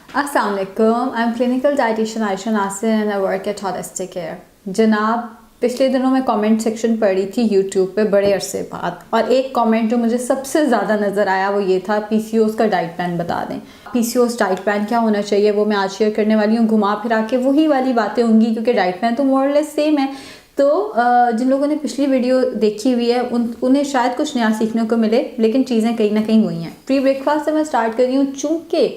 अस्सलाम वालेकुम, I am clinical dietitian Ayesha Nasir and I work at holistic care. जनाब, पिछले दिनों मैं कमेंट सेक्शन पढ़ी थी यूट्यूब पे बड़े अरसे बाद, और एक कमेंट जो मुझे सबसे ज़्यादा नज़र आया वो ये था, पीसीओएस का डाइट प्लान बता दें। पीसीओएस डाइट प्लान क्या होना चाहिए वो मैं आज शेयर करने वाली हूँ। घुमा फिरा के वही वाली बातें होंगी क्योंकि डाइट प्लान तो मोर लेस सेम है। तो जिन लोगों ने पिछली वीडियो देखी हुई है उन्हें शायद कुछ नया सीखने को मिले, लेकिन चीज़ें कहीं ना कहीं वही हैं। प्री ब्रेकफास्ट से मैं स्टार्ट कर रही हूँ। चूँकि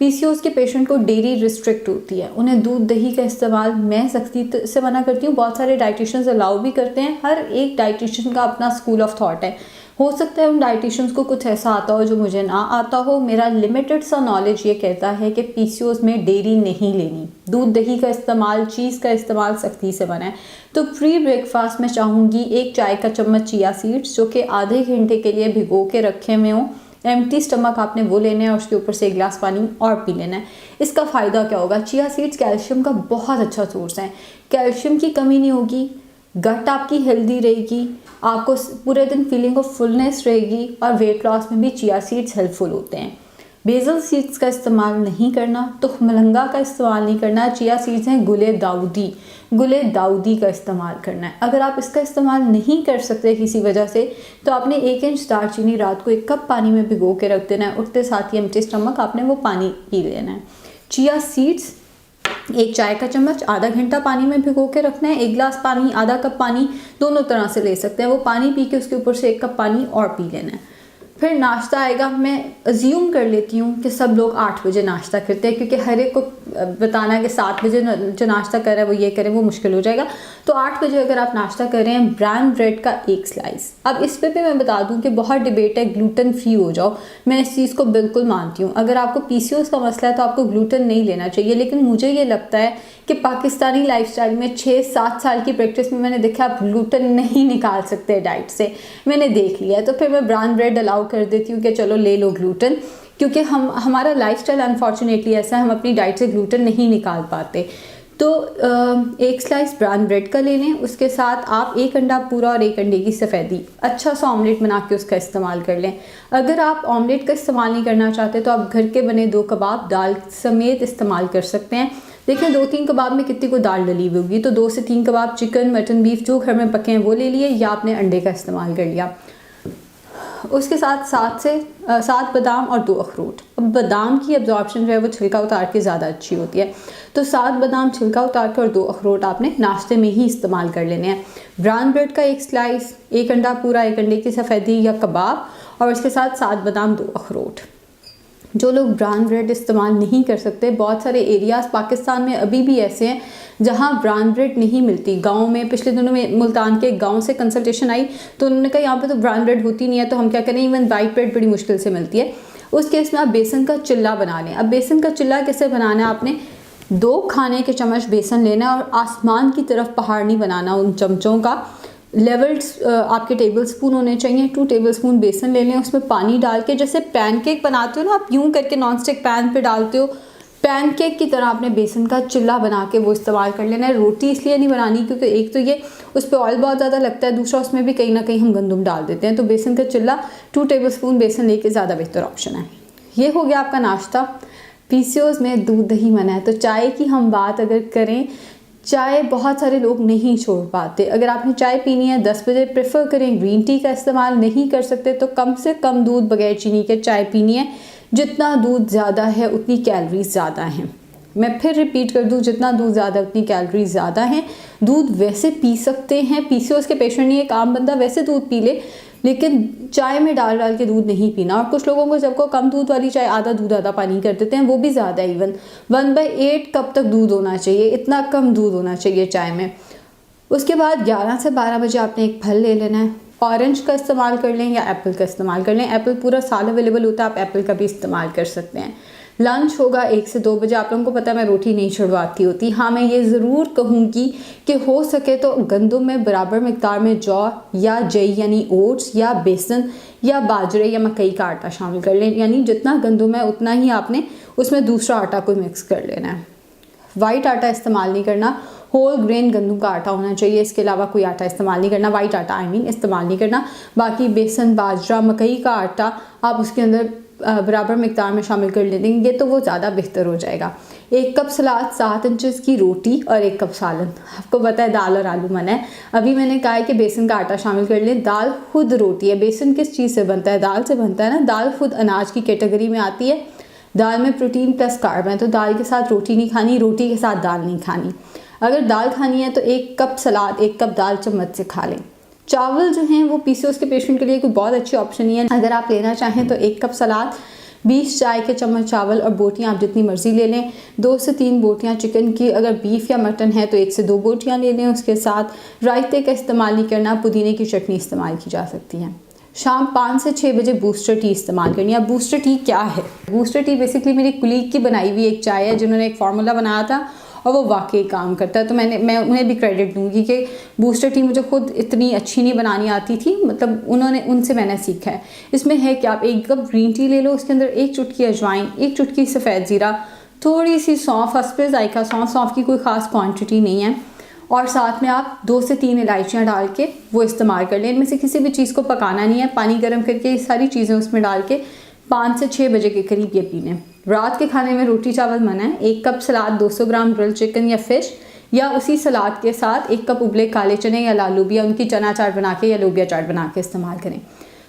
पीसीओएस के पेशेंट को डेयरी रिस्ट्रिक्ट होती है, उन्हें दूध दही का इस्तेमाल मैं सख्ती से मना करती हूँ। बहुत सारे डाइटिशियंस अलाउ भी करते हैं। हर एक डाइटिशियन का अपना स्कूल ऑफ थॉट है। हो सकता है उन डाइटिशियंस को कुछ ऐसा आता हो जो मुझे ना आता हो। मेरा लिमिटेड सा नॉलेज ये कहता है कि पीसीओएस में डेयरी नहीं लेनी, दूध दही का इस्तेमाल, चीज़ का इस्तेमाल सख्ती से मना है। तो प्री ब्रेकफास्ट में चाहूँगी 1 चाय का चम्मच चिया सीड्स जो कि आधे घंटे के लिए भिगो के रखे हुए हों। एम्प्टी स्टमक आपने वो लेना है और उसके ऊपर से 1 गिलास पानी और पी लेना है। इसका फ़ायदा क्या होगा? चिया सीड्स कैल्शियम का बहुत अच्छा सोर्स है। कैल्शियम की कमी नहीं होगी, गट आपकी हेल्दी रहेगी, आपको पूरे दिन फीलिंग ऑफ फुलनेस रहेगी, और वेट लॉस में भी चिया सीड्स हेल्पफुल होते हैं। बेसल सीड्स का इस्तेमाल नहीं करना, तो मलंगा का इस्तेमाल नहीं करना। चिया सीड्स हैं गुले दाऊदी का इस्तेमाल करना है। अगर आप इसका इस्तेमाल नहीं कर सकते किसी वजह से, तो आपने 1 इंच दालचीनी रात को 1 कप पानी में भिगो के रख देना है। उठते साथ ही एम्प्टी स्टमक आपने वो पानी पी लेना है। चिया सीड्स 1 चाय का चम्मच आधा घंटा पानी में भिगो के रखना है। 1 गिलास पानी, आधा कप पानी, दोनों तरह से ले सकते हैं। वो पानी पी के उसके ऊपर से 1 कप पानी और पी लेना है। फिर नाश्ता आएगा। मैं अज्यूम कर लेती हूँ कि सब लोग 8 बजे नाश्ता करते हैं, क्योंकि हर एक को बताना कि 7 बजे जो नाश्ता कर रहा है वो ये करें, वो मुश्किल हो जाएगा। तो 8 बजे अगर आप नाश्ता कर रहे हैं, ब्राउन ब्रेड का 1 स्लाइस। अब इस पे भी मैं बता दूँ कि बहुत डिबेट है ग्लूटेन फ्री हो जाओ। मैं इस चीज़ को बिल्कुल मानती हूँ। अगर आपको पीसीओएस का मसला है तो आपको ग्लूटेन नहीं लेना चाहिए, लेकिन मुझे ये लगता है कि पाकिस्तानी लाइफस्टाइल में 6-7 साल की प्रैक्टिस में मैंने देखा आप ग्लूटेन नहीं निकाल सकते डाइट से, मैंने देख लिया है। तो फिर मैं ब्राउन ब्रेड अलाउ कर देती हूँ कि चलो ले लो ग्लूटेन, क्योंकि हमारा लाइफस्टाइल अनफॉर्चुनेटली ऐसा है, हम अपनी डाइट से ग्लूटेन नहीं निकाल पाते। तो 1 स्लाइस ब्राउन ब्रेड का ले लें। उसके साथ आप 1 अंडा पूरा और 1 अंडे की सफ़ेदी, अच्छा सा ऑमलेट बना के उसका इस्तेमाल कर लें। अगर आप ऑमलेट का इस्तेमाल नहीं करना चाहते तो आप घर के बने 2 कबाब दाल समेत इस्तेमाल कर सकते हैं। देखिए 2-3 कबाब में कितनी को दाल डली हुई होगी, तो 2 से 3 कबाब चिकन, मटन, बीफ जो घर में पके हैं वो ले लिए, या आपने अंडे का इस्तेमाल कर लिया। उसके साथ 7 बादाम और 2 अखरोट। अब बादाम की अब्जॉर्प्शन जो है वो छिलका उतार के ज़्यादा अच्छी होती है, तो 7 बादाम छिलका उतार के और 2 अखरोट आपने नाश्ते में ही इस्तेमाल कर लेने हैं। ब्राउन ब्रेड का 1 स्लाइस, 1 अंडा पूरा, 1 अंडे की सफ़ेदी या कबाब, और उसके साथ 7 बादाम, 2 अखरोट। जो लोग ब्राउन ब्रेड इस्तेमाल नहीं कर सकते, बहुत सारे एरियाज़ पाकिस्तान में अभी भी ऐसे हैं जहाँ ब्राउन ब्रेड नहीं मिलती। गाँव में पिछले दिनों में मुल्तान के गाँव से कंसल्टेशन आई तो उन्होंने कहा यहाँ पे तो ब्राउन ब्रेड होती नहीं है, तो हम क्या करें, इवन वाइट ब्रेड बड़ी मुश्किल से मिलती है। उस केस में आप बेसन का चिल्ला बना लें। अब बेसन का चिल्ला कैसे बनाना है? आपने 2 खाने के चम्मच बेसन लेना है और आसमान की तरफ पहाड़ नहीं बनाना उन चमचों का। लेवल्स आपके टेबल स्पून होने चाहिए। 2 टेबल स्पून बेसन ले लें, उसमें पानी डाल के, जैसे पैनकेक बनाते हो ना आप, यूं करके नॉन स्टिक पैन पे डालते हो, पैनकेक की तरह आपने बेसन का चिल्ला बना के वो इस्तेमाल कर लेना है। रोटी इसलिए नहीं बनानी क्योंकि एक तो ये उस पर ऑयल बहुत ज़्यादा लगता है, दूसरा उसमें भी कहीं ना कहीं हम गंदम डाल देते हैं। तो बेसन का चिल्ला 2 टेबल स्पून बेसन लेके ज़्यादा बेहतर ऑप्शन है। ये हो गया आपका नाश्ता। पीसीओएस में दूध दही मना है। तो चाय की हम बात अगर करें, चाय बहुत सारे लोग नहीं छोड़ पाते। अगर आपने चाय पीनी है 10 बजे, प्रेफर करें ग्रीन टी का इस्तेमाल। नहीं कर सकते तो कम से कम दूध बगैर चीनी के चाय पीनी है। जितना दूध ज़्यादा है उतनी कैलोरीज ज़्यादा हैं। मैं फिर रिपीट कर दूँ, जितना दूध ज़्यादा उतनी कैलोरीज ज़्यादा हैं। दूध वैसे पी सकते हैं, पीसीओएस के पेशेंट नहीं, एक आम बंदा वैसे दूध पी ले, लेकिन चाय में डाल के दूध नहीं पीना। और कुछ लोगों को जब को कम दूध वाली चाय आधा दूध आधा पानी कर देते हैं, वो भी ज़्यादा, इवन 1/8 कप तक दूध होना चाहिए, इतना कम दूध होना चाहिए चाय में। उसके बाद 11 से 12 बजे आपने एक फल ले लेना है। ऑरेंज का इस्तेमाल कर लें या एप्पल का इस्तेमाल कर लें। एप्पल पूरा साल अवेलेबल होता है, आप एप्पल का भी इस्तेमाल कर सकते हैं। लंच होगा 1 से 2 बजे। आप लोगों को पता है मैं रोटी नहीं छुड़वाती होती। हाँ, मैं ये ज़रूर कहूँगी कि हो सके तो गंदम में बराबर मिकदार में जौ या जई यानी ओट्स या बेसन या बाजरे या मकई का आटा शामिल कर लें। यानी जितना गंदम है उतना ही आपने उसमें दूसरा आटा कोई मिक्स कर लेना है। वाइट आटा इस्तेमाल नहीं करना, होल ग्रेन गंदम का आटा होना चाहिए। इसके अलावा कोई आटा इस्तेमाल नहीं करना, वाइट आटा इस्तेमाल नहीं करना। बाकी बेसन, बाजरा, मकई का आटा आप उसके अंदर बराबर मिकदार में शामिल कर लेंगे तो वो ज़्यादा बेहतर हो जाएगा। 1 कप सलाद, 7 इंचेस की रोटी और 1 कप सालन। आपको पता है दाल और आलू मना है। अभी मैंने कहा है कि बेसन का आटा शामिल कर लें। दाल खुद रोटी है। बेसन किस चीज़ से बनता है? दाल से बनता है ना। दाल खुद अनाज की कैटेगरी में आती है। दाल में प्रोटीन प्लस कार्ब है, तो दाल के साथ रोटी नहीं खानी, रोटी के साथ दाल नहीं खानी। अगर दाल खानी है तो 1 कप सलाद 1 कप दाल चम्मच से खा लें। चावल जो हैं वो पीसीओएस के पेशेंट के लिए कोई बहुत अच्छी ऑप्शन नहीं है। अगर आप लेना चाहें तो 1 कप सलाद, 20 चाय के चम्मच चावल और बोटियां आप जितनी मर्जी ले लें। 2 से 3 बोटियां चिकन की, अगर बीफ या मटन है तो 1 से 2 बोटियां ले लें। उसके साथ रायते का इस्तेमाल नहीं करना, पुदीने की चटनी इस्तेमाल की जा सकती है। शाम 5 से 6 बजे बूस्टर टी इस्तेमाल करनी है। अब बूस्टर टी क्या है? बूस्टर टी बेसिकली मेरी कुलीग की बनाई हुई एक चाय है, जिन्होंने एक फार्मूला बनाया था और वो वाकई काम करता है। तो मैं उन्हें भी क्रेडिट दूंगी कि बूस्टर टी मुझे खुद इतनी अच्छी नहीं बनानी आती थी, मतलब उनसे मैंने सीखा है। इसमें है कि आप 1 कप ग्रीन टी ले लो, उसके अंदर 1 चुटकी अजवाइन, 1 चुटकी सफ़ेद ज़ीरा, थोड़ी सी सौंफ, हस्बे ज़ायका सौंफ की कोई ख़ास क्वांटिटी नहीं है, और साथ में आप 2 से 3 इलायचियाँ डाल के वो इस्तेमाल कर लें। इनमें से किसी भी चीज़ को पकाना नहीं है, पानी गर्म करके ये सारी चीज़ें उसमें डाल के 5 से 6 बजे के करीब ये पी लें। रात के खाने में रोटी चावल मना है। 1 कप सलाद, 200 ग्राम ग्रिल चिकन या फिश, या उसी सलाद के साथ 1 कप उबले काले चने या लाल लोबिया, उनकी चना चाट बना के या लोबिया चाट बना के इस्तेमाल करें।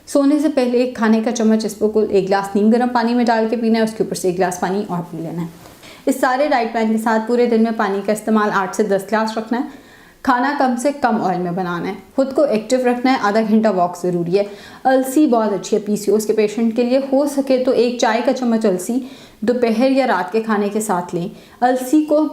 सोने से पहले 1 खाने का चम्मच इसको 1 गिलास नीम गर्म पानी में डाल के पीना है, उसके ऊपर से 1 गिलास पानी और पी लेना है। इस सारे डाइट प्लान के साथ पूरे दिन में पानी का इस्तेमाल 8 से 10 गिलास रखना है। खाना कम से कम ऑयल में बनाना है। खुद को एक्टिव रखना है। आधा घंटा वॉक ज़रूरी है। अलसी बहुत अच्छी है पीसीओएस के पेशेंट के लिए। हो सके तो 1 चाय का चम्मच अलसी दोपहर या रात के खाने के साथ लें। अलसी को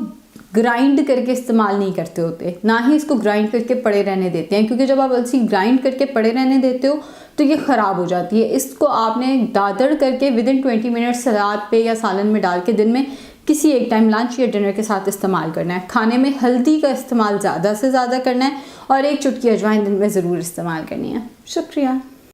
ग्राइंड करके इस्तेमाल नहीं करते होते, ना ही इसको ग्राइंड करके पड़े रहने देते हैं, क्योंकि जब आप अलसी ग्राइंड करके पड़े रहने देते हो तो ये ख़राब हो जाती है। इसको आपने दादड़ करके विदिन 20 मिनट सलाद पे या सालन में डाल के दिन में किसी एक टाइम लंच या डिनर के साथ इस्तेमाल करना है। खाने में हल्दी का इस्तेमाल ज़्यादा से ज़्यादा करना है और 1 चुटकी अजवाइन दिन में ज़रूर इस्तेमाल करनी है। शुक्रिया।